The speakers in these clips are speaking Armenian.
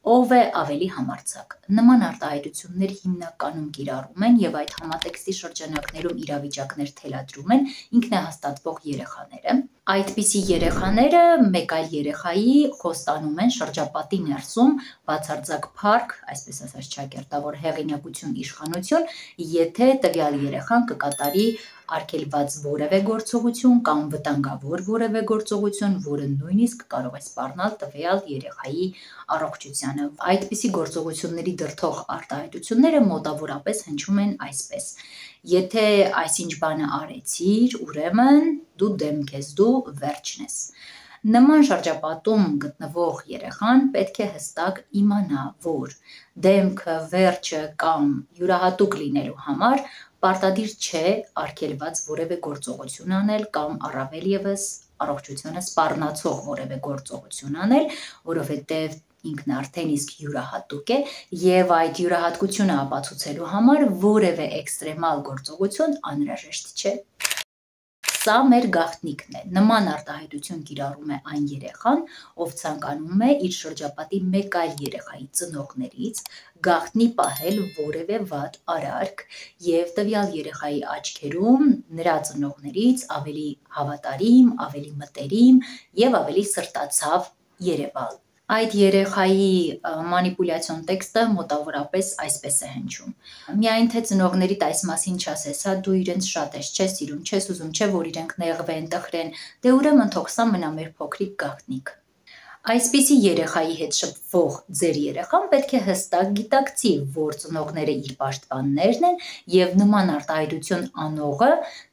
Ով է ավելի համարձակ։ Նման արտահայտություններ հիմնականում կիրառում են եւ այդ համատեքստի շրջանակներում իրավիճակներ թելադրում են ինքնահաստատվող երեխաները։ Այդպիսի երեխաները մեկ այլ երեխայի խոստանում են շրջապատի ներսում բացարձակ փառք, այսպես ասած ճակերտավոր հեղինակություն, իշխանություն, եթե տվյալ երեխան կկատարի արգելված որևէ գործողություն կամ վտանգավոր որևէ գործողություն, որը նույնիսկ կարող է սպառնալ տվյալ երեխայի առողջությանը։ Այդպիսի գործողությունների դրդող արտահայտությունները մոտավորապես հնչում են այսպես. Եթե այսինչ բանը արեցիր, ուրեմն դու դեմք ես, դու վերջն ես։ Նման շրջապատում գտնվող երեխան պետք է հստակ իմանա, որ դեմքը, վերջը կամ յուրահատուկ լինելու համար պարտադիր չէ արգելված որևէ գործողություն անել կամ առավել ևս առողջությունը սպառնացող որևէ գործողություն անել, որովհետև ինքն արդեն իսկ յուրահատուկ է եւ այդ յուրահատկությունը ապացուցելու համար որևէ էքստրեմալ գործողություն անհրաժեշտ չէ։ Սա մեր գաղտնիքն է։ Նման արտահայտություն կիրառում է այն երեխան, ով ցանկանում է իր շրջապատի մեկ այլ երեխայի ծնողներից գաղտնի պահել որևէ վատ արարք եւ տվյալ երեխայի աչքերում նրա ծնողներից ավելի հավատարիմ, ավելի մտերիմ եւ ավելի սրտացավ երևալ։ Այդ երեխայի մանիպուլյացիոն տեքստը մոտավորապես այսպես է հնչում. Միայն թե ծնողներիդ այս մասին չասես, հա դու իրենց շատ ես, չես սիրում, չես ուզում, չէ որ իրենք նեղվեն, տխրեն, դե ուրեմն թող սա մնա մեր փոքրիկ գաղտնիքը։ Այսպիսի երեխայի հետ շփվող ձեր երեխան պետք է հստակ գիտակցի, որ ծնողները իր պաշտպաններն են եւ նման արտահայտություն անողը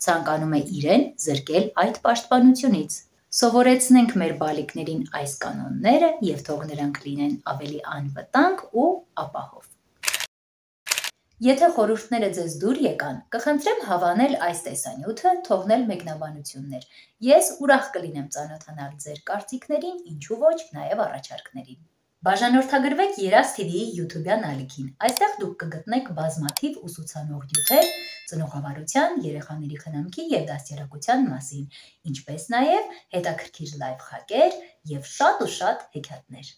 ցանկանում է իրեն զրկել այդ պաշտպանությունից։ Սովորեցնենք մեր բալիկներին այս կանոնները եւ թող նրանք լինեն ավելի անվտանգ ու ապահով։ Եթե խորհուրդները ձեզ դուր եկան, կխնդրեմ հավանել այս տեսանյութը, թողնել մեկնաբանություններ։ Ես ուրախ կլինեմ ծանոթանալ ձեր կարծիքներին, ինչու ոչ, նաև առաջարկներին։ Բաժանորդագրվեք Երազ TV-ի YouTube-յան ալիքին։ Այստեղ դուք կգտնեք բազմաթիվ ուսուցանող նյութեր ծնողավարության, երեխաների խնամքի եւ դաստիարակության մասին, ինչպես նաև հետաքրքիր լայֆ խաղեր եւ շատ ու շատ հեքիաթներ։